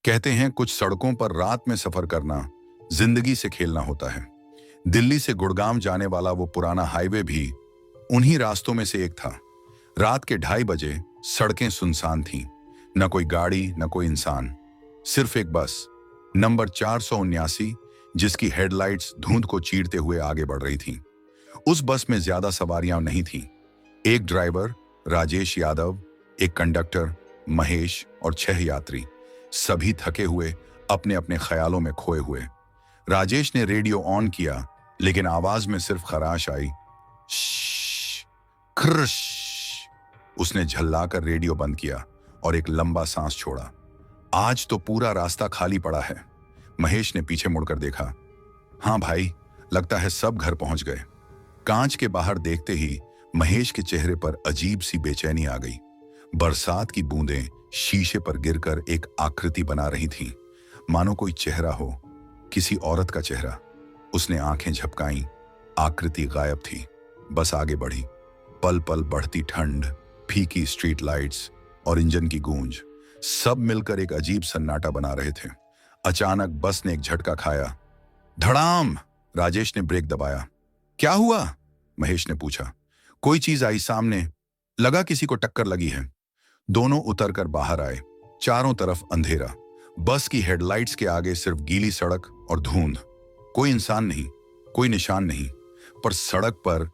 कहते हैं कुछ सड़कों पर रात में सफर करना जिंदगी से खेलना होता है। दिल्ली से गुड़गांव जाने वाला वो पुराना हाईवे भी उन्हीं रास्तों में से एक था। रात के 2:30 बजे सड़कें सुनसान थीं। न कोई गाड़ी न कोई इंसान, सिर्फ एक बस नंबर 479 जिसकी हेडलाइट्स धुंध को चीरते हुए आगे बढ़ रही थीं। उस बस में ज्यादा सवारियां नहीं थीं। एक ड्राइवर राजेश यादव, एक कंडक्टर महेश और 6 यात्री, सभी थके हुए, अपने अपने ख्यालों में खोए हुए। राजेश ने रेडियो ऑन किया, लेकिन आवाज में सिर्फ खराश आई, श्श, खर्श। उसने झल्लाकर रेडियो बंद किया और एक लंबा सांस छोड़ा। आज तो पूरा रास्ता खाली पड़ा है। महेश ने पीछे मुड़कर देखा। हाँ भाई, लगता है सब घर पहुंच गए। कांच के बाहर देखते ही महेश के चेहरे पर अजीब सी बेचैनी आ गई। बरसात की बूंदें शीशे पर गिरकर एक आकृति बना रही थीं, मानो कोई चेहरा हो, किसी औरत का चेहरा। उसने आंखें झपकाईं, आकृति गायब थी। बस आगे बढ़ी। पल पल बढ़ती ठंड, फीकी स्ट्रीट लाइट्स और इंजन की गूंज सब मिलकर एक अजीब सन्नाटा बना रहे थे। अचानक बस ने एक झटका खाया। धड़ाम! राजेश ने ब्रेक दबाया। क्या हुआ? महेश ने पूछा। कोई चीज आई सामने, लगा किसी को टक्कर लगी है। दोनों उतरकर बाहर आए। चारों तरफ अंधेरा। बस की हेडलाइट्स के आगे सिर्फ गीली सड़क और धुंध। कोई इंसान नहीं, कोई निशान नहीं, पर सड़क पर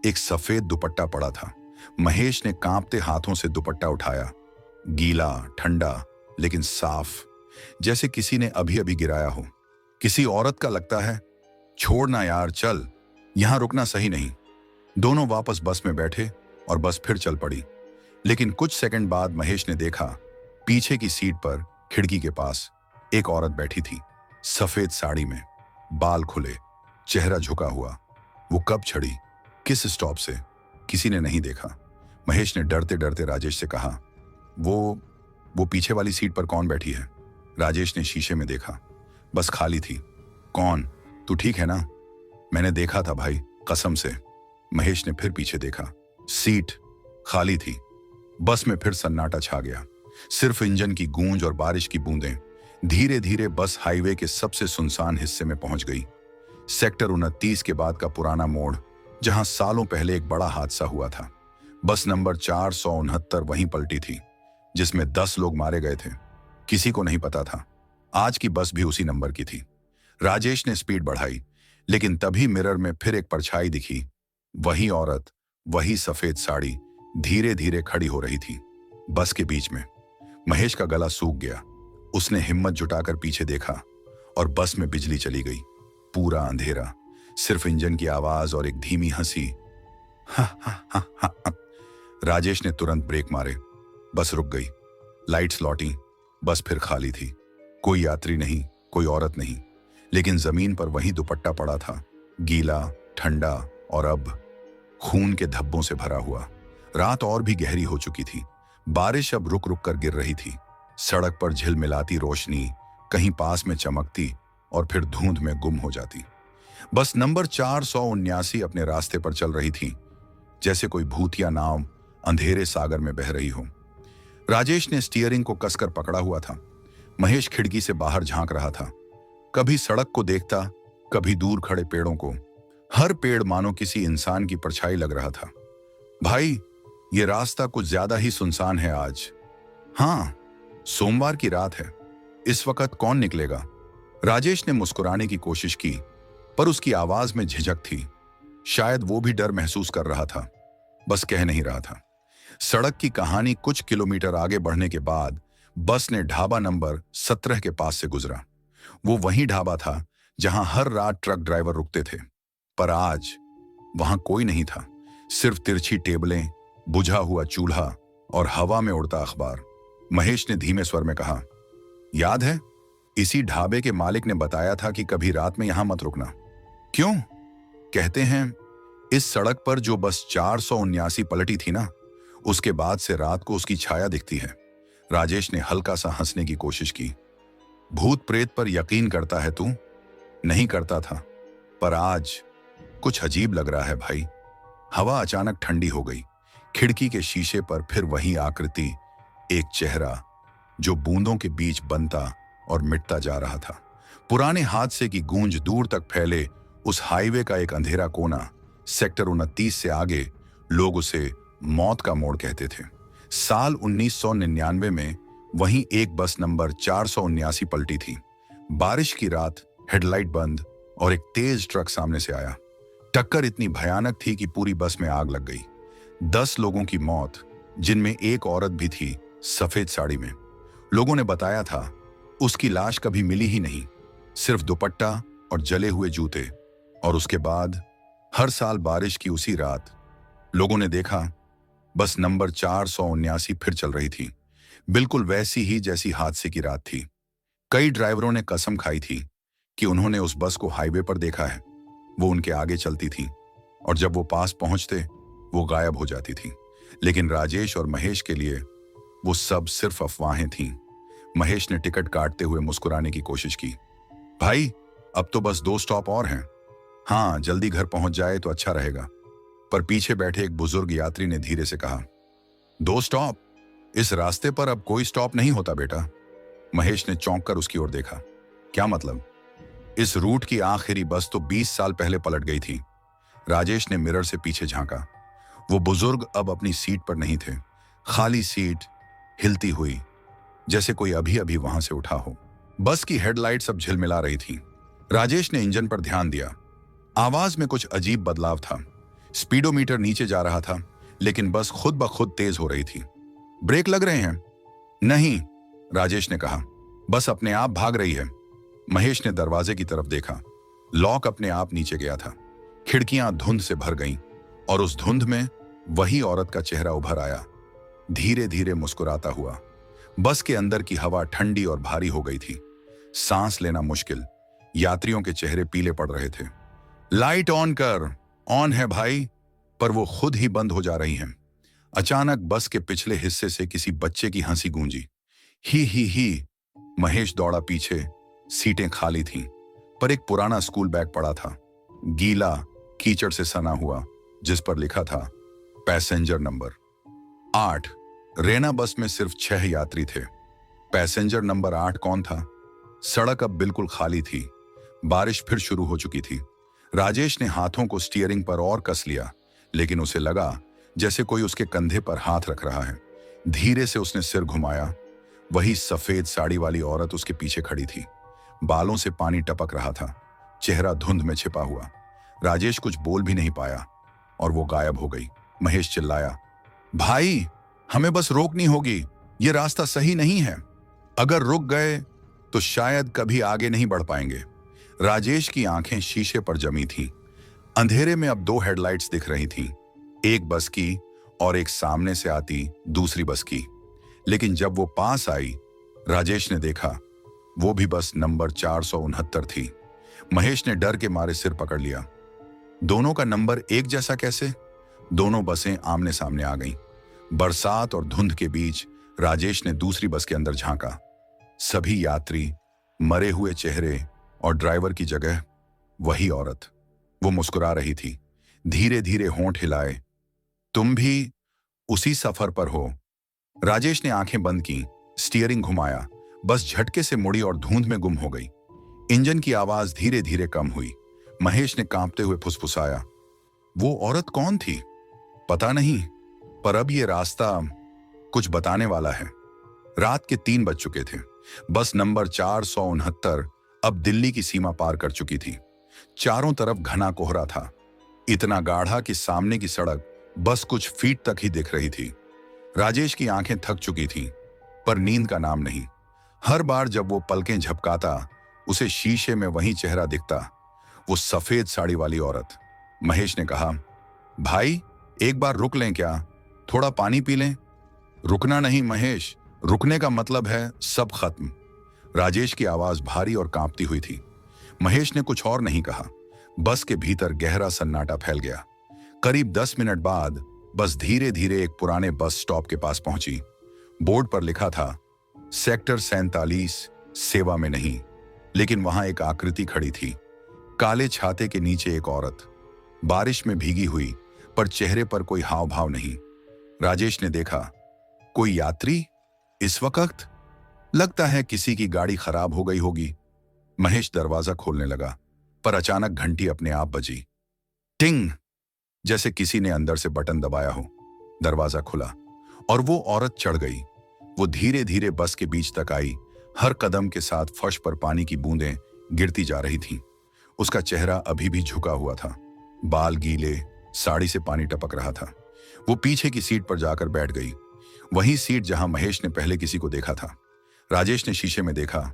एक सफेद दुपट्टा पड़ा था। महेश ने कांपते हाथों से दुपट्टा उठाया। गीला, ठंडा, लेकिन साफ, जैसे किसी ने अभी अभी गिराया हो। किसी औरत का लगता है। छोड़ना यार, चल, यहां रुकना सही नहीं। दोनों वापस बस में बैठे और बस फिर चल पड़ी। लेकिन कुछ सेकंड बाद महेश ने देखा, पीछे की सीट पर खिड़की के पास एक औरत बैठी थी, सफेद साड़ी में, बाल खुले, चेहरा झुका हुआ। वो कब चढ़ी, किस स्टॉप से, किसी ने नहीं देखा। महेश ने डरते डरते राजेश से कहा, वो पीछे वाली सीट पर कौन बैठी है? राजेश ने शीशे में देखा। बस खाली थी। कौन? तू ठीक है ना? मैंने देखा था भाई, कसम से। महेश ने फिर पीछे देखा। सीट खाली थी। बस में फिर सन्नाटा छा गया, सिर्फ इंजन की गूंज और बारिश की बूंदें। धीरे धीरे बस हाईवे के सबसे सुनसान हिस्से में पहुंच गई। सेक्टर 29 के बाद का पुराना मोड़, जहां सालों पहले एक बड़ा हादसा हुआ था। बस नंबर 469 वहीं पलटी थी, जिसमें 10 लोग मारे गए थे। किसी को नहीं पता था आज की बस भी उसी नंबर की थी। राजेश ने स्पीड बढ़ाई, लेकिन तभी मिरर में फिर एक परछाई दिखी। वही औरत, वही सफेद साड़ी धीरे धीरे खड़ी हो रही थी बस के बीच में। महेश का गला सूख गया। उसने हिम्मत जुटाकर पीछे देखा और बस में बिजली चली गई। पूरा अंधेरा, सिर्फ इंजन की आवाज और एक धीमी हंसी। हा हा हा हा हा। राजेश ने तुरंत ब्रेक मारे। बस रुक गई। लाइट्स लौटी। बस फिर खाली थी। कोई यात्री नहीं, कोई औरत नहीं, लेकिन जमीन पर वही दुपट्टा पड़ा था, गीला, ठंडा और अब खून के धब्बों से भरा हुआ। रात और भी गहरी हो चुकी थी। बारिश अब रुक रुक कर गिर रही थी। सड़क पर झिलमिलाती रोशनी कहीं पास में चमकती और फिर धुंध में गुम हो जाती। बस नंबर 479 अपने रास्ते पर चल रही थी, जैसे कोई भूतिया नाव अंधेरे सागर में बह रही हो। राजेश ने स्टीयरिंग को कसकर पकड़ा हुआ था। महेश खिड़की से बाहर झांक रहा था। कभी सड़क को देखता, कभी दूर खड़े पेड़ों को। हर पेड़ मानो किसी इंसान की परछाई लग रहा था। भाई, ये रास्ता कुछ ज्यादा ही सुनसान है आज। हाँ, सोमवार की रात है, इस वक्त कौन निकलेगा? राजेश ने मुस्कुराने की कोशिश की, पर उसकी आवाज में झिझक थी। शायद वो भी डर महसूस कर रहा था, बस कह नहीं रहा था। सड़क की कहानी कुछ किलोमीटर आगे बढ़ने के बाद बस ने ढाबा नंबर 17 के पास से गुजरा। वो वही ढाबा था जहां हर रात ट्रक ड्राइवर रुकते थे, पर आज वहां कोई नहीं था। सिर्फ तिरछी टेबलें, बुझा हुआ चूल्हा और हवा में उड़ता अखबार। महेश ने धीमे स्वर में कहा, याद है, इसी ढाबे के मालिक ने बताया था कि कभी रात में यहां मत रुकना। क्यों? कहते हैं इस सड़क पर जो बस 479 पलटी थी ना, उसके बाद से रात को उसकी छाया दिखती है। राजेश ने हल्का सा हंसने की कोशिश की। भूत प्रेत पर यकीन करता है तू? नहीं करता था, पर आज कुछ अजीब लग रहा है भाई। हवा अचानक ठंडी हो गई। खिड़की के शीशे पर फिर वही आकृति, एक चेहरा जो बूंदों के बीच बनता और मिटता जा रहा था। पुराने हादसे की गूंज दूर तक फैले उस हाईवे का एक अंधेरा कोना, सेक्टर 29 से आगे लोग उसे मौत का मोड़ कहते थे। साल 1999 में वहीं एक बस नंबर 479 पलटी थी। बारिश की रात, हेडलाइट बंद और एक तेज ट्रक सामने से आया। टक्कर इतनी भयानक थी कि पूरी बस में आग लग गई। 10 लोगों की मौत, जिनमें एक औरत भी थी सफेद साड़ी में। लोगों ने बताया था उसकी लाश कभी मिली ही नहीं, सिर्फ दुपट्टा और जले हुए जूते। और उसके बाद हर साल बारिश की उसी रात लोगों ने देखा बस नंबर 479 फिर चल रही थी, बिल्कुल वैसी ही जैसी हादसे की रात थी। कई ड्राइवरों ने कसम खाई थी कि उन्होंने उस बस को हाईवे पर देखा है। वो उनके आगे चलती थी और जब वो पास पहुंचते वो गायब हो जाती थी। लेकिन राजेश और महेश के लिए वो सब सिर्फ अफवाहें थीं। महेश ने टिकट काटते हुए मुस्कुराने की कोशिश की। भाई, अब तो बस 2 स्टॉप और हैं। हाँ, जल्दी घर पहुंच जाए तो अच्छा रहेगा। पर पीछे बैठे एक बुजुर्ग यात्री ने धीरे से कहा, 2 स्टॉप? इस रास्ते पर अब कोई स्टॉप नहीं होता बेटा। महेश ने चौंक कर उसकी ओर देखा। क्या मतलब? इस रूट की आखिरी बस तो 20 साल पहले पलट गई थी। राजेश ने मिरर से पीछे झांका। वो बुजुर्ग अब अपनी सीट पर नहीं थे। खाली सीट हिलती हुई, जैसे कोई अभी अभी वहां से उठा हो। बस की हेडलाइट सब झिलमिला रही थी। राजेश ने इंजन पर ध्यान दिया। आवाज में कुछ अजीब बदलाव था। स्पीडोमीटर नीचे जा रहा था, लेकिन बस खुद ब खुद तेज हो रही थी। ब्रेक लग रहे हैं? नहीं, राजेश ने कहा। बस अपने आप भाग रही है। महेश ने दरवाजे की तरफ देखा। लॉक अपने आप नीचे गया था। खिड़कियां धुंध से भर गईं और उस धुंध में वही औरत का चेहरा उभर आया, धीरे धीरे मुस्कुराता हुआ। बस के अंदर की हवा ठंडी और भारी हो गई थी। सांस लेना मुश्किल। यात्रियों के चेहरे पीले पड़ रहे थे। लाइट ऑन कर। ऑन है भाई, पर वो खुद ही बंद हो जा रही हैं। अचानक बस के पिछले हिस्से से किसी बच्चे की हंसी गूंजी। ही। महेश दौड़ा पीछे। सीटें खाली थीं, पर एक पुराना स्कूल बैग पड़ा था, गीला, कीचड़ से सना हुआ, जिस पर लिखा था पैसेंजर नंबर 8। रेना बस में सिर्फ 6 यात्री थे। पैसेंजर नंबर 8 कौन था? सड़क अब बिल्कुल खाली थी। बारिश फिर शुरू हो चुकी थी। राजेश ने हाथों को स्टीयरिंग पर और कस लिया, लेकिन उसे लगा जैसे कोई उसके कंधे पर हाथ रख रहा है। धीरे से उसने सिर घुमाया। वही सफेद साड़ी वाली औरत उसके पीछे खड़ी थी। बालों से पानी टपक रहा था, चेहरा धुंध में छिपा हुआ। राजेश कुछ बोल भी नहीं पाया और वो गायब हो गई। महेश चिल्लाया, भाई, हमें बस रोकनी होगी, ये रास्ता सही नहीं है। अगर रुक गए तो शायद कभी आगे नहीं बढ़ पाएंगे। राजेश की आंखें शीशे पर जमी थीं। अंधेरे में अब 2 हेडलाइट्स दिख रही थीं, एक बस की और एक सामने से आती दूसरी बस की। लेकिन जब वो पास आई, राजेश ने देखा वो भी बस नंबर 469 थी। महेश ने डर के मारे सिर पकड़ लिया। दोनों का नंबर एक जैसा कैसे? दोनों बसें आमने सामने आ गईं। बरसात और धुंध के बीच राजेश ने दूसरी बस के अंदर झांका। सभी यात्री, मरे हुए चेहरे और ड्राइवर की जगह वही औरत। वो मुस्कुरा रही थी, धीरे धीरे होंठ हिलाए। तुम भी उसी सफर पर हो? राजेश ने आंखें बंद की, स्टीयरिंग घुमाया। बस झटके से मुड़ी और धुंध में गुम हो गई। इंजन की आवाज धीरे धीरे कम हुई। महेश ने कांपते हुए फुसफुसाया, वो औरत कौन थी? पता नहीं, पर अब ये रास्ता कुछ बताने वाला है। रात के 3 बज चुके थे। बस नंबर 469 अब दिल्ली की सीमा पार कर चुकी थी। चारों तरफ घना कोहरा था, इतना गाढ़ा कि सामने की सड़क बस कुछ फीट तक ही दिख रही थी। राजेश की आंखें थक चुकी थीं, पर नींद का नाम नहीं। हर बार जब वो पलकें झपकाता, उसे शीशे में वही चेहरा दिखता, वो सफेद साड़ी वाली औरत। महेश ने कहा, भाई, एक बार रुक लें क्या? थोड़ा पानी पी लें? रुकना नहीं महेश, रुकने का मतलब है सब खत्म। राजेश की आवाज भारी और कांपती हुई थी। महेश ने कुछ और नहीं कहा। बस के भीतर गहरा सन्नाटा फैल गया। करीब 10 मिनट बाद बस धीरे धीरे एक पुराने बस स्टॉप के पास पहुंची। बोर्ड पर लिखा था सेक्टर 47 सेवा में नहीं, लेकिन वहां एक आकृति खड़ी थी, काले छाते के नीचे एक औरत, बारिश में भीगी हुई, पर चेहरे पर कोई हाव भाव नहीं। राजेश ने देखा, कोई यात्री? इस वक्त? लगता है किसी की गाड़ी खराब हो गई होगी। महेश दरवाजा खोलने लगा, पर अचानक घंटी अपने आप बजी। टिंग, जैसे किसी ने अंदर से बटन दबाया हो। दरवाजा खुला और वो औरत चढ़ गई। वो धीरे धीरे बस के बीच तक आई। हर कदम के साथ फर्श पर पानी की बूंदें गिरती जा रही थीं। उसका चेहरा अभी भी झुका हुआ था, बाल गीले, साड़ी से पानी टपक रहा था। वो पीछे की सीट पर जाकर बैठ गई, वही सीट जहां महेश ने पहले किसी को देखा था। राजेश ने शीशे में देखा,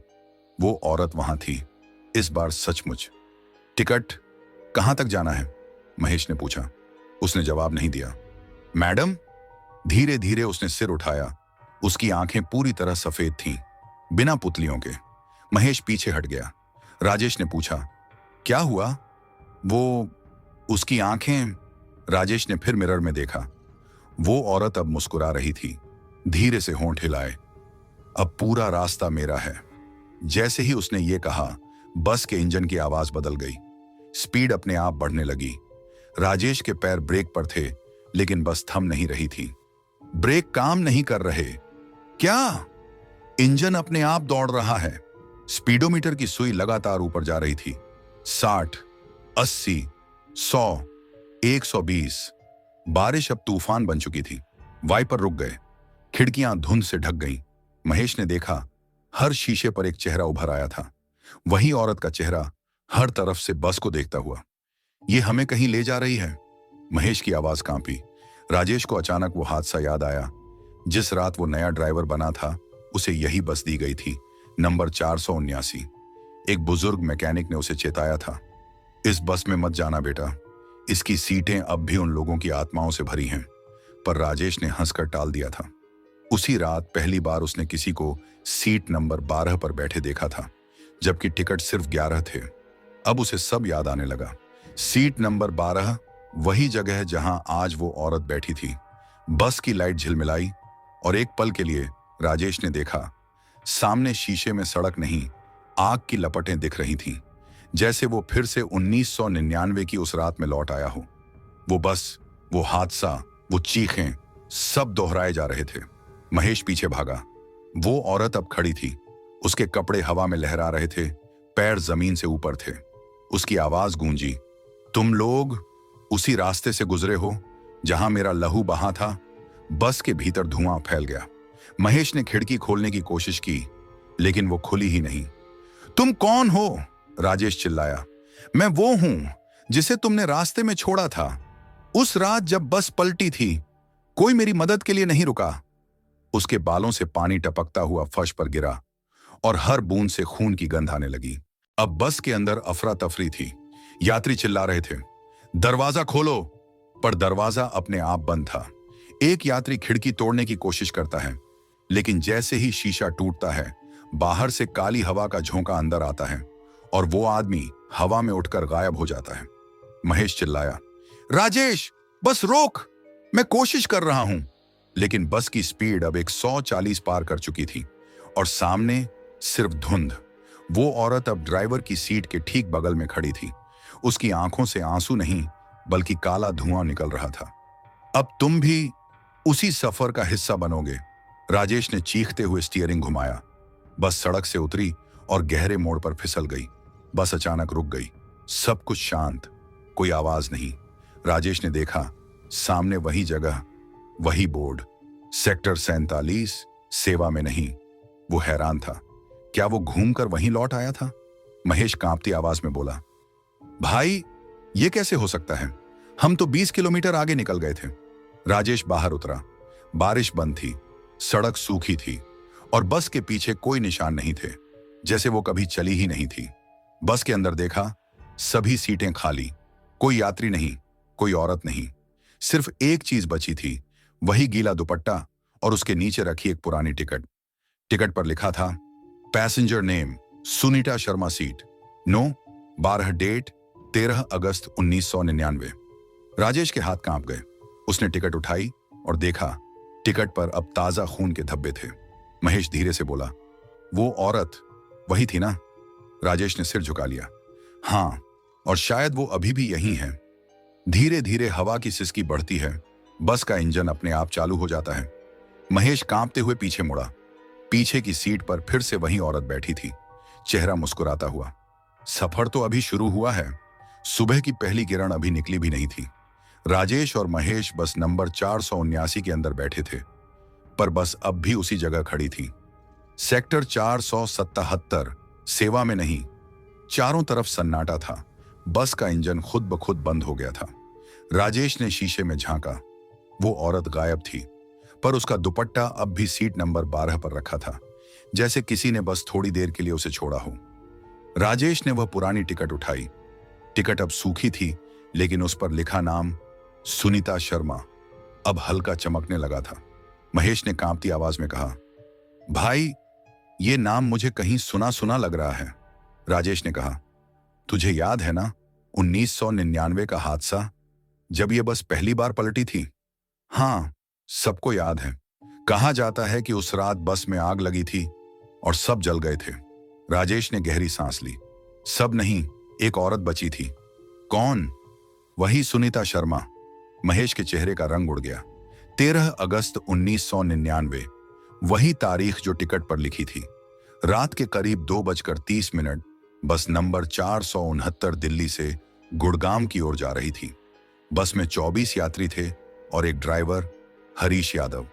वो औरत वहां थी, इस बार सचमुच। टिकट, कहां तक जाना है? महेश ने पूछा। उसने जवाब नहीं दिया। मैडम? धीरे धीरे उसने सिर उठाया। उसकी आंखें पूरी तरह सफेद थीं, बिना पुतलियों के। महेश पीछे हट गया। राजेश ने पूछा, क्या हुआ? वो, उसकी आंखें। राजेश ने फिर मिरर में देखा। वो औरत अब मुस्कुरा रही थी, धीरे से होंठ हिलाए। अब पूरा रास्ता मेरा है। जैसे ही उसने ये कहा, बस के इंजन की आवाज बदल गई। स्पीड अपने आप बढ़ने लगी। राजेश के पैर ब्रेक पर थे, लेकिन बस थम नहीं रही थी। ब्रेक काम नहीं कर रहे। क्या? इंजन अपने आप दौड़ रहा है। स्पीडोमीटर की सुई लगातार ऊपर जा रही थी। 60, 80, 100, 120। बारिश अब तूफान बन चुकी थी। वाइपर रुक गए, खिड़कियां धुंध से ढक गईं। महेश ने देखा, हर शीशे पर एक चेहरा उभर आया था। वही औरत का चेहरा, हर तरफ से बस को देखता हुआ। ये हमें कहीं ले जा रही है। महेश की आवाज कांपी। राजेश को अचानक वो हादसा याद आया। जिस रात वो नया ड्राइवर बना था, उसे यही बस दी गई थी, नंबर 479। एक बुजुर्ग मैकेनिक ने उसे चेताया था, इस बस में मत जाना बेटा, इसकी सीटें अब भी उन लोगों की आत्माओं से भरी हैं। पर राजेश ने हंसकर टाल दिया था। उसी रात पहली बार उसने किसी को सीट नंबर 12 पर बैठे देखा था, जबकि टिकट सिर्फ 11 थे। अब उसे सब याद आने लगा। सीट नंबर 12 वही जगह है जहां आज वो औरत बैठी थी। बस की लाइट झिलमिलाई और एक पल के लिए राजेश ने देखा, सामने शीशे में सड़क नहीं, आग की लपटें दिख रही थीं, जैसे वो फिर से 1999 की उस रात में लौट आया हो। वो बस, वो हादसा, वो चीखें, सब दोहराए जा रहे थे। महेश पीछे भागा। वो औरत अब खड़ी थी, उसके कपड़े हवा में लहरा रहे थे, पैर जमीन से ऊपर थे। उसकी आवाज गूंजी, तुम लोग उसी रास्ते से गुजरे हो जहां मेरा लहू बहा था? बस के भीतर धुआं फैल गया। महेश ने खिड़की खोलने की कोशिश की, लेकिन वो खुली ही नहीं। तुम कौन हो? राजेश चिल्लाया। मैं वो हूं जिसे तुमने रास्ते में छोड़ा था। उस रात जब बस पलटी थी, कोई मेरी मदद के लिए नहीं रुका। उसके बालों से पानी टपकता हुआ फर्श पर गिरा और हर बूंद से खून की गंध आने लगी। अब बस के अंदर अफरा तफरी थी। यात्री चिल्ला रहे थे, दरवाजा खोलो, पर दरवाजा अपने आप बंद था। एक यात्री खिड़की तोड़ने की कोशिश करता है, लेकिन जैसे ही शीशा टूटता है, बाहर से काली हवा का झोंका अंदर आता है और वो आदमी हवा में उठकर गायब हो जाता है। महेश चिल्लाया, राजेश, बस रोक, मैं कोशिश कर रहा हूं। लेकिन बस की स्पीड अब 140 पार कर चुकी थी और सामने सिर्फ धुंध। वो औरत अब ड्राइवर की सीट के ठीक बगल में खड़ी थी। उसकी आंखों से आंसू नहीं, बल्कि काला धुआं निकल रहा था। अब तुम भी उसी सफर का हिस्सा बनोगे। राजेश ने चीखते हुए स्टीयरिंग घुमाया। बस सड़क से उतरी और गहरे मोड़ पर फिसल गई। बस अचानक रुक गई। सब कुछ शांत, कोई आवाज नहीं। राजेश ने देखा, सामने वही जगह, वही बोर्ड, सेक्टर 47, सेवा में नहीं। वो हैरान था, क्या वो घूमकर वहीं लौट आया था? महेश कांपती आवाज में बोला, भाई, ये कैसे हो सकता है? हम तो 20 किलोमीटर आगे निकल गए थे। राजेश बाहर उतरा। बारिश बंद थी, सड़क सूखी थी और बस के पीछे कोई निशान नहीं थे, जैसे वो कभी चली ही नहीं थी। बस के अंदर देखा, सभी सीटें खाली, कोई यात्री नहीं, कोई औरत नहीं। सिर्फ एक चीज बची थी, वही गीला दुपट्टा और उसके नीचे रखी एक पुरानी टिकट। टिकट पर लिखा था, passenger name Sunita Sharma, seat no 12, date 13 अगस्त 1999। राजेश के हाथ कांप गए। उसने टिकट उठाई और देखा, टिकट पर अब ताजा खून के धब्बे थे। महेश धीरे से बोला, वो औरत वही थी ना? राजेश ने सिर झुका लिया। हाँ, और शायद वो अभी भी यहीं है। धीरे धीरे हवा की सिसकी बढ़ती है। बस का इंजन अपने आप चालू हो जाता है। महेश कांपते हुए पीछे मुड़ा। पीछे की सीट पर फिर से वही औरत बैठी थी, चेहरा मुस्कुराता हुआ। सफर तो अभी शुरू हुआ है, सुबह की पहली किरण अभी निकली भी नहीं थी। राजेश और महेश बस नंबर 479 के अंदर बैठे थे, पर बस अब भी उसी जगह खड़ी थी। सेक्टर 477 सेवा में नहीं। चारों तरफ सन्नाटा था। बस का इंजन खुद ब खुद बंद हो गया था। राजेश ने शीशे में झांका। वो औरत गायब थी, पर उसका दुपट्टा अब भी सीट नंबर 12 पर रखा था, जैसे किसी ने बस थोड़ी देर के लिए उसे छोड़ा हो। राजेश ने वह पुरानी टिकट उठाई। टिकट अब सूखी थी, लेकिन उस पर लिखा नाम सुनीता शर्मा अब हल्का चमकने लगा था। महेश ने कांपती आवाज में कहा, भाई, ये नाम मुझे कहीं सुना सुना लग रहा है। राजेश ने कहा, तुझे याद है ना 1999 का हादसा, जब यह बस पहली बार पलटी थी? हाँ, सबको याद है। कहा जाता है कि उस रात बस में आग लगी थी और सब जल गए थे। राजेश ने गहरी सांस ली। सब नहीं, एक औरत बची थी। कौन? वही सुनीता शर्मा। महेश के चेहरे का रंग उड़ गया। 13 अगस्त 1999, वही तारीख जो टिकट पर लिखी थी। रात के करीब 2:30 बस नंबर 469 दिल्ली से गुड़गांव की ओर जा रही थी। बस में 24 यात्री थे और एक ड्राइवर, हरीश यादव।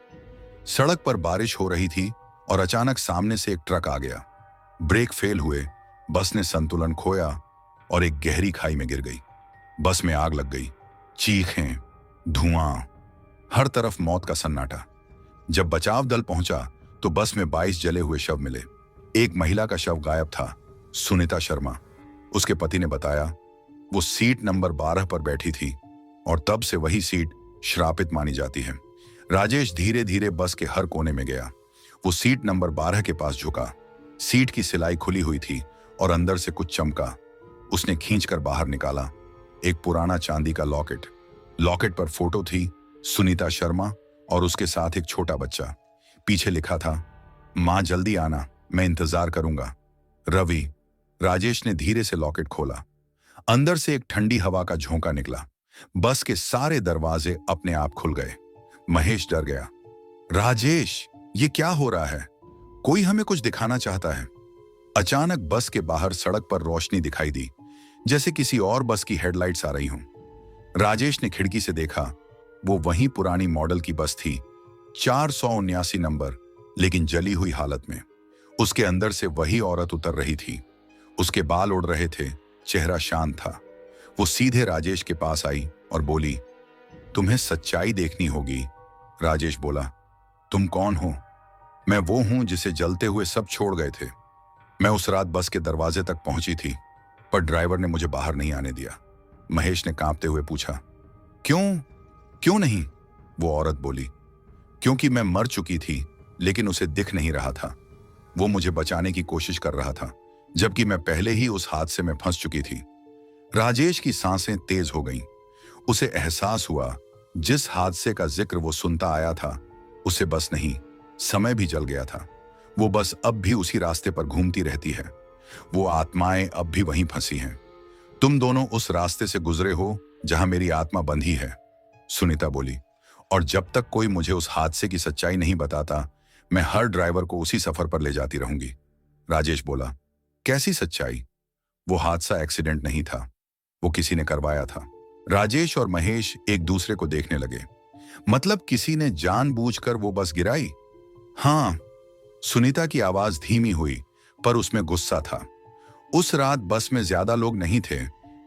सड़क पर बारिश हो रही थी और अचानक सामने से एक ट्रक आ गया। ब्रेक फेल हुए, बस ने संतुलन खोया और एक गहरी खाई में गिर गई। बस में आग लग गई। चीखें, धुआं, हर तरफ मौत का सन्नाटा। जब बचाव दल पहुंचा तो बस में 22 जले हुए शव मिले। एक महिला का शव गायब था, सुनीता शर्मा। उसके पति ने बताया वो सीट नंबर 12 पर बैठी थी और तब से वही सीट श्रापित मानी जाती है। राजेश धीरे धीरे बस के हर कोने में गया। वो सीट नंबर 12 के पास झुका। सीट की सिलाई खुली हुई थी और अंदर से कुछ चमका। उसने खींचकर बाहर निकाला एक पुराना चांदी का लॉकेट। लॉकेट पर फोटो थी, सुनीता शर्मा और उसके साथ एक छोटा बच्चा। पीछे लिखा था, मां जल्दी आना, मैं इंतजार करूंगा। रवि। राजेश ने धीरे से लॉकेट खोला। अंदर से एक ठंडी हवा का झोंका निकला। बस के सारे दरवाजे अपने आप खुल गए। महेश डर गया। राजेश, ये क्या हो रहा है? कोई हमें कुछ दिखाना चाहता है। अचानक बस के बाहर सड़क पर रोशनी दिखाई दी, जैसे किसी और बस की हेडलाइट्स आ रही हों। राजेश ने खिड़की से देखा। वो वही पुरानी मॉडल की बस थी, 479 नंबर, लेकिन जली हुई हालत में। उसके अंदर से वही औरत उतर रही थी। उसके बाल उड़ रहे थे, चेहरा शांत था। वो सीधे राजेश के पास आई और बोली, तुम्हें सच्चाई देखनी होगी। राजेश बोला, तुम कौन हो? मैं वो हूं जिसे जलते हुए सब छोड़ गए थे। मैं उस रात बस के दरवाजे तक पहुंची थी, पर ड्राइवर ने मुझे बाहर नहीं आने दिया। महेश ने कांपते हुए पूछा, क्यों? क्यों नहीं? वो औरत बोली, क्योंकि मैं मर चुकी थी, लेकिन उसे दिख नहीं रहा था। वो मुझे बचाने की कोशिश कर रहा था, जबकि मैं पहले ही उस हादसे में फंस चुकी थी। राजेश की सांसें तेज हो गईं। उसे एहसास हुआ, जिस हादसे का जिक्र वो सुनता आया था, उसे बस नहीं, समय भी जल गया था। वो बस अब भी उसी रास्ते पर घूमती रहती है। वो आत्माएं अब भी वहीं फंसी हैं। तुम दोनों उस रास्ते से गुजरे हो जहां मेरी आत्मा बंधी है, सुनीता बोली। और जब तक कोई मुझे उस हादसे की सच्चाई नहीं बताता, मैं हर ड्राइवर को उसी सफर पर ले जाती रहूंगी। राजेश बोला, कैसी सच्चाई? वो हादसा एक्सीडेंट नहीं था, वो किसी ने करवाया था। राजेश और महेश एक दूसरे को देखने लगे। मतलब किसी ने जानबूझकर वो बस गिराई? हाँ, सुनीता की आवाज धीमी हुई, पर उसमें गुस्सा था। उस रात बस में ज्यादा लोग नहीं थे,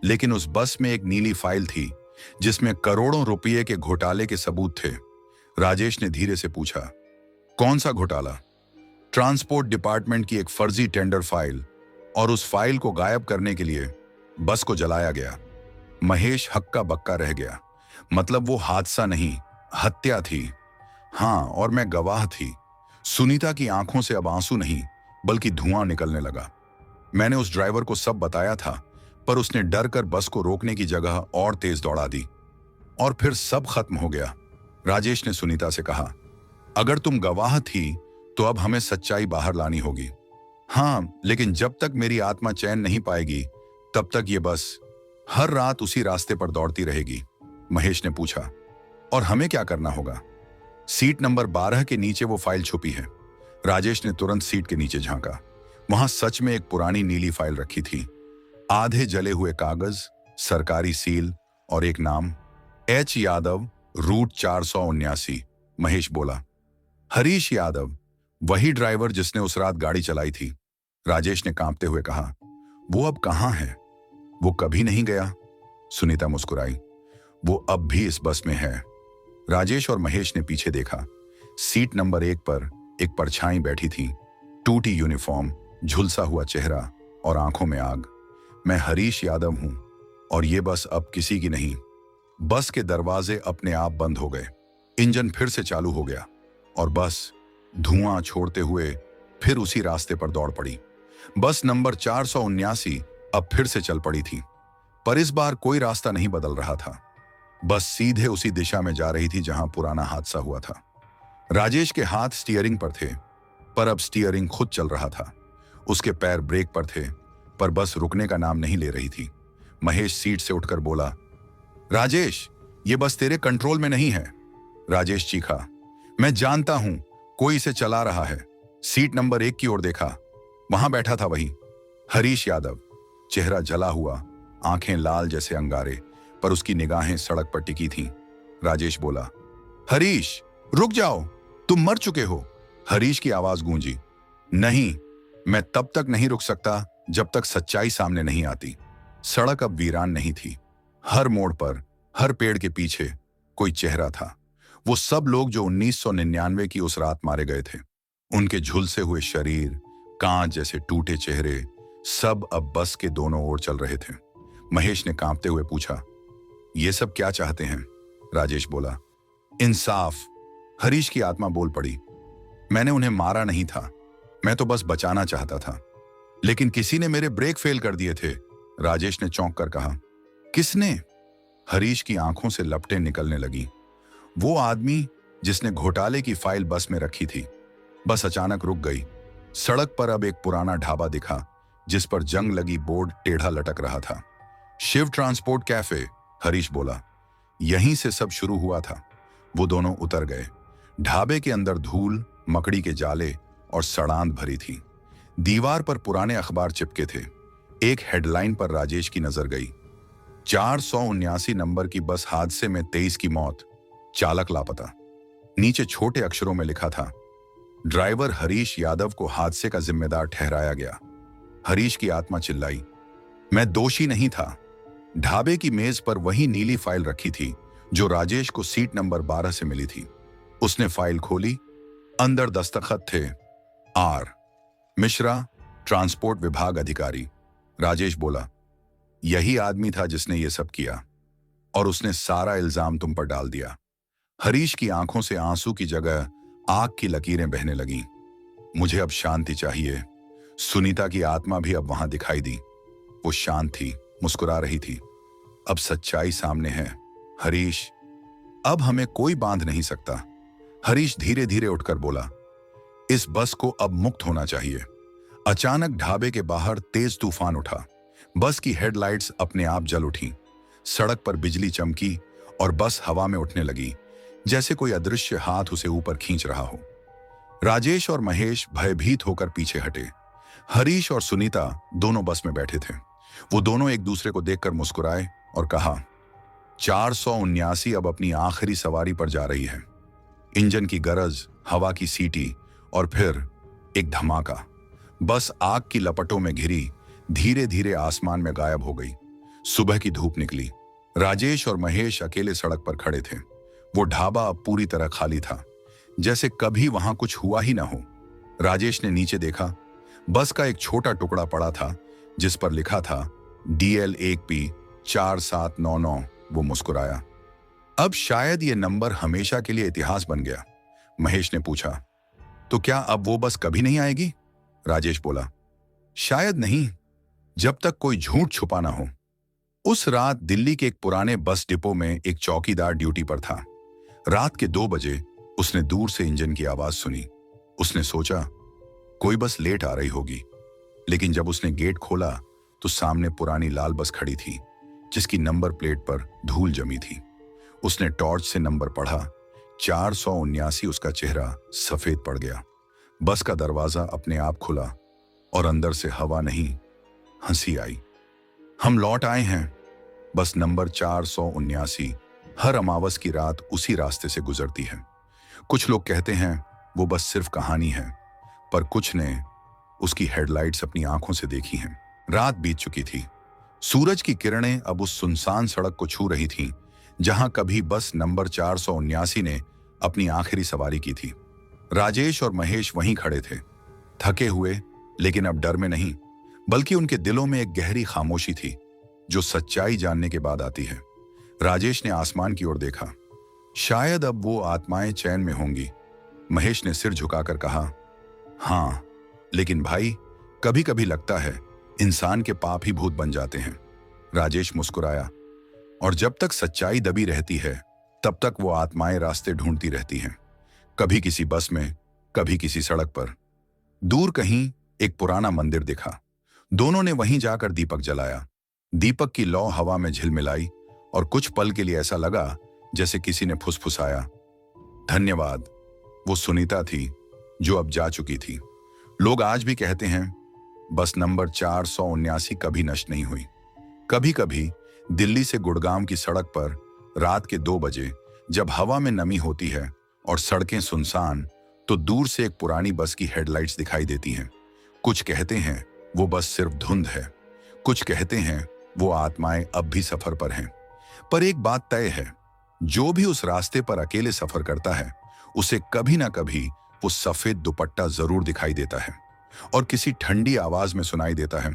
लेकिन उस बस में एक नीली फाइल थी जिसमें करोड़ों रुपये के घोटाले के सबूत थे। राजेश ने धीरे से पूछा, कौन सा घोटाला? ट्रांसपोर्ट डिपार्टमेंट की एक फर्जी टेंडर फाइल, और उस फाइल को गायब करने के लिए बस को जलाया गया। महेश हक्का बक्का रह गया। मतलब वो हादसा नहीं, हत्या थी। हाँ, और मैं गवाह थी। सुनीता की आंखों से अब आंसू नहीं, बल्कि धुआं निकलने लगा। मैंने उस ड्राइवर को सब बताया था, पर उसने डर कर बस को रोकने की जगह और तेज दौड़ा दी, और फिर सब खत्म हो गया। राजेश ने सुनीता से कहा, अगर तुम गवाह थी तो अब हमें सच्चाई बाहर लानी होगी। हाँ, लेकिन जब तक मेरी आत्मा चैन नहीं पाएगी, तब तक ये बस हर रात उसी रास्ते पर दौड़ती रहेगी। महेश ने पूछा, और हमें क्या करना होगा? सीट नंबर 12 के नीचे वो फाइल छुपी है। राजेश ने तुरंत सीट के नीचे झांका। वहां सच में एक पुरानी नीली फाइल रखी थी, आधे जले हुए कागज, सरकारी सील और एक नाम, एच यादव, रूट 479। महेश बोला, हरीश यादव, वही ड्राइवर जिसने उस रात गाड़ी चलाई थी। राजेश ने कांपते हुए कहा, वो अब कहां है? वो कभी नहीं गया। सुनीता मुस्कुराई, वो अब भी इस बस में है। राजेश और महेश ने पीछे देखा। सीट नंबर 1 पर एक परछाई बैठी थी, टूटी यूनिफॉर्म, झुलसा हुआ चेहरा और आंखों में आग। मैं हरीश यादव हूं और ये बस अब किसी की नहीं। बस के दरवाजे अपने आप बंद हो गए, इंजन फिर से चालू हो गया और बस धुआं छोड़ते हुए फिर उसी रास्ते पर दौड़ पड़ी। बस नंबर 479 अब फिर से चल पड़ी थी, पर इस बार कोई रास्ता नहीं बदल रहा था। बस सीधे उसी दिशा में जा रही थी जहां पुराना हादसा हुआ था। राजेश के हाथ स्टीयरिंग पर थे, पर अब स्टीयरिंग खुद चल रहा था। उसके पैर ब्रेक पर थे, पर बस रुकने का नाम नहीं ले रही थी। महेश सीट से उठकर बोला, राजेश, ये बस तेरे कंट्रोल में नहीं है। राजेश चीखा, मैं जानता हूं कोई इसे चला रहा है। सीट नंबर 1 की ओर देखा, वहां बैठा था वही हरीश यादव, चेहरा जला हुआ, आंखें लाल जैसे अंगारे, पर उसकी निगाहें सड़क पर टिकी थीं। राजेश बोला, हरीश, रुक जाओ, तुम मर चुके हो। हरीश की आवाज गूंजी, नहीं, मैं तब तक नहीं रुक सकता जब तक सच्चाई सामने नहीं आती। सड़क अब वीरान नहीं थी। हर मोड़ पर, हर पेड़ के पीछे कोई चेहरा था। वो सब लोग जो 1999 की उस रात मारे गए थे। उनके झुलसे हुए शरीर, कांच जैसे टूटे चेहरे, सब अब बस के दोनों ओर चल रहे थे। महेश ने कांपते हुए पूछा, ये सब क्या चाहते हैं? राजेश बोला, इंसाफ। हरीश की आत्मा बोल पड़ी, मैंने उन्हें मारा नहीं था, मैं तो बस बचाना चाहता था, लेकिन किसी ने मेरे ब्रेक फेल कर दिए थे। राजेश ने चौंक कर कहा, किसने? हरीश की आंखों से लपटें निकलने लगी। वो आदमी जिसने घोटाले की फाइल बस में रखी थी। बस अचानक रुक गई। सड़क पर अब एक पुराना ढाबा दिखा, जिस पर जंग लगी बोर्ड टेढ़ा लटक रहा था। Shiv transport cafe. हरीश बोला, यहीं से सब शुरू हुआ था। वो दोनों उतर गए। ढाबे के अंदर धूल, मकड़ी के जाले और सड़ांध भरी थी। दीवार पर पुराने अखबार चिपके थे। एक हेडलाइन पर राजेश की नजर गई, 479 नंबर की बस हादसे में 23 की मौत, चालक लापता। नीचे छोटे अक्षरों में लिखा था, ड्राइवर हरीश यादव को हादसे का जिम्मेदार ठहराया गया। हरीश की आत्मा चिल्लाई, मैं दोषी नहीं था। ढाबे की मेज पर वही नीली फाइल रखी थी जो राजेश को सीट नंबर 12 से मिली थी। उसने फाइल खोली। अंदर दस्तखत थे, आर मिश्रा, ट्रांसपोर्ट विभाग अधिकारी। राजेश बोला, यही आदमी था जिसने ये सब किया, और उसने सारा इल्जाम तुम पर डाल दिया। हरीश की आंखों से आंसू की जगह आग की लकीरें बहने लगीं। मुझे अब शांति चाहिए। सुनीता की आत्मा भी अब वहां दिखाई दी। वो शांत थी, मुस्कुरा रही थी। अब सच्चाई सामने है। हरीश, अब हमें कोई बांध नहीं सकता। हरीश धीरे धीरे उठकर बोला, इस बस को अब मुक्त होना चाहिए। अचानक ढाबे के बाहर तेज तूफान उठा। बस की हेडलाइट्स अपने आप जल उठी। सड़क पर बिजली चमकी और बस हवा में उठने लगी, जैसे कोई अदृश्य हाथ उसे ऊपर खींच रहा हो। राजेश और महेश भयभीत होकर पीछे हटे। हरीश और सुनीता दोनों बस में बैठे थे। वो दोनों एक दूसरे को देखकर मुस्कुराए और कहा, 479 अब अपनी आखिरी सवारी पर जा रही है। इंजन की गरज, हवा की सीटी और फिर एक धमाका। बस आग की लपटों में घिरी धीरे धीरे आसमान में गायब हो गई। सुबह की धूप निकली। राजेश और महेश अकेले सड़क पर खड़े थे। वो ढाबा अब पूरी तरह खाली था, जैसे कभी वहां कुछ हुआ ही ना हो। राजेश ने नीचे देखा। बस का एक छोटा टुकड़ा पड़ा था, जिस पर लिखा था DL1P 4799। वो मुस्कुराया। अब शायद ये नंबर हमेशा के लिए इतिहास बन गया। महेश ने पूछा, तो क्या अब वो बस कभी नहीं आएगी? राजेश बोला, शायद नहीं, जब तक कोई झूठ छुपा ना हो। उस रात दिल्ली के एक पुराने बस डिपो में एक चौकीदार ड्यूटी पर था। रात के 2 बजे उसने दूर से इंजन की आवाज सुनी। उसने सोचा कोई बस लेट आ रही होगी, लेकिन जब उसने गेट खोला तो सामने पुरानी लाल बस खड़ी थी, जिसकी नंबर प्लेट पर धूल जमी थी। उसने टॉर्च से नंबर पढ़ा, 479। उसका चेहरा सफेद पड़ गया। बस का दरवाजा अपने आप खुला और अंदर से हवा नहीं, हंसी आई। हम लौट आए हैं। बस नंबर 479 हर अमावस की रात उसी रास्ते से गुजरती है। कुछ लोग कहते हैं वो बस सिर्फ कहानी है, पर कुछ ने उसकी हेडलाइट्स अपनी आंखों से देखी हैं। रात बीत चुकी थी। सूरज की किरणें अब उस सुनसान सड़क को छू रही थीं, जहां कभी बस नंबर 479 ने अपनी आखिरी सवारी की थी। राजेश और महेश वहीं खड़े थे, थके हुए, लेकिन अब डर में नहीं, बल्कि उनके दिलों में एक गहरी खामोशी थी जो सच्चाई जानने के बाद आती है। राजेश ने आसमान की ओर देखा। शायद अब वो आत्माएं चैन में होंगी। महेश ने सिर झुकाकर कहा, हाँ, लेकिन भाई, कभी कभी लगता है इंसान के पाप ही भूत बन जाते हैं। राजेश मुस्कुराया, और जब तक सच्चाई दबी रहती है तब तक वो आत्माएं रास्ते ढूंढती रहती हैं, कभी किसी बस में, कभी किसी सड़क पर। दूर कहीं एक पुराना मंदिर दिखा। दोनों ने वहीं जाकर दीपक जलाया। दीपक की लौ हवा में झिलमिलाई और कुछ पल के लिए ऐसा लगा जैसे किसी ने फुसफुसाया, धन्यवाद। वो सुनीता थी जो अब जा चुकी थी। लोग आज भी कहते हैं बस नंबर 479 कभी नष्ट नहीं हुई। कभी कभी दिल्ली से गुड़गांव की सड़क पर रात के 2 बजे जब हवा में नमी होती है और सड़कें सुनसान, तो दूर से एक पुरानी बस की हेडलाइट्स दिखाई देती हैं। कुछ कहते हैं वो बस सिर्फ धुंध है, कुछ कहते हैं वो आत्माएं अब भी सफर पर हैं। पर एक बात तय है, जो भी उस रास्ते पर अकेले सफर करता है उसे कभी ना कभी वो सफेद दुपट्टा जरूर दिखाई देता है और किसी ठंडी आवाज में सुनाई देता है,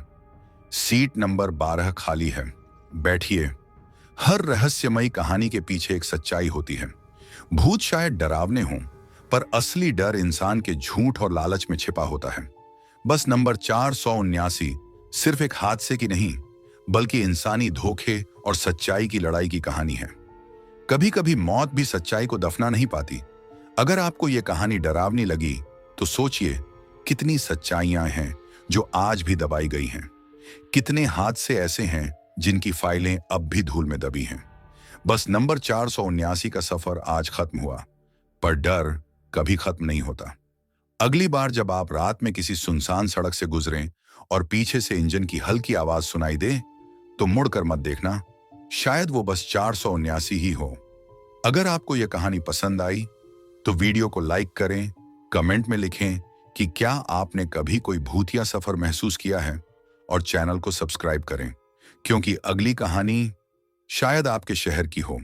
सीट नंबर 12 खाली है, बैठिए। हर रहस्यमयी कहानी के पीछे एक सच्चाई होती है। भूत शायद डरावने हों, पर असली डर इंसान के झूठ और लालच में छिपा होता है। बस नंबर 479 सिर्फ एक हादसे की नहीं, बल्कि इंसानी धोखे और सच्चाई की लड़ाई की कहानी है। कभी कभी मौत भी सच्चाई को दफना नहीं पाती। अगर आपको यह कहानी डरावनी लगी तो सोचिए, कितनी सच्चाइयां हैं जो आज भी दबाई गई हैं। कितने हादसे ऐसे हैं जिनकी फाइलें अब भी धूल में दबी हैं। बस नंबर 479 का सफर आज खत्म हुआ, पर डर कभी खत्म नहीं होता। अगली बार जब आप रात में किसी सुनसान सड़क से गुजरें और पीछे से इंजन की हल्की आवाज सुनाई दे, तो मुड़कर मत देखना, शायद वो बस 479 ही हो। अगर आपको यह कहानी पसंद आई तो वीडियो को लाइक करें, कमेंट में लिखें कि क्या आपने कभी कोई भूतिया सफर महसूस किया है, और चैनल को सब्सक्राइब करें, क्योंकि अगली कहानी शायद आपके शहर की हो।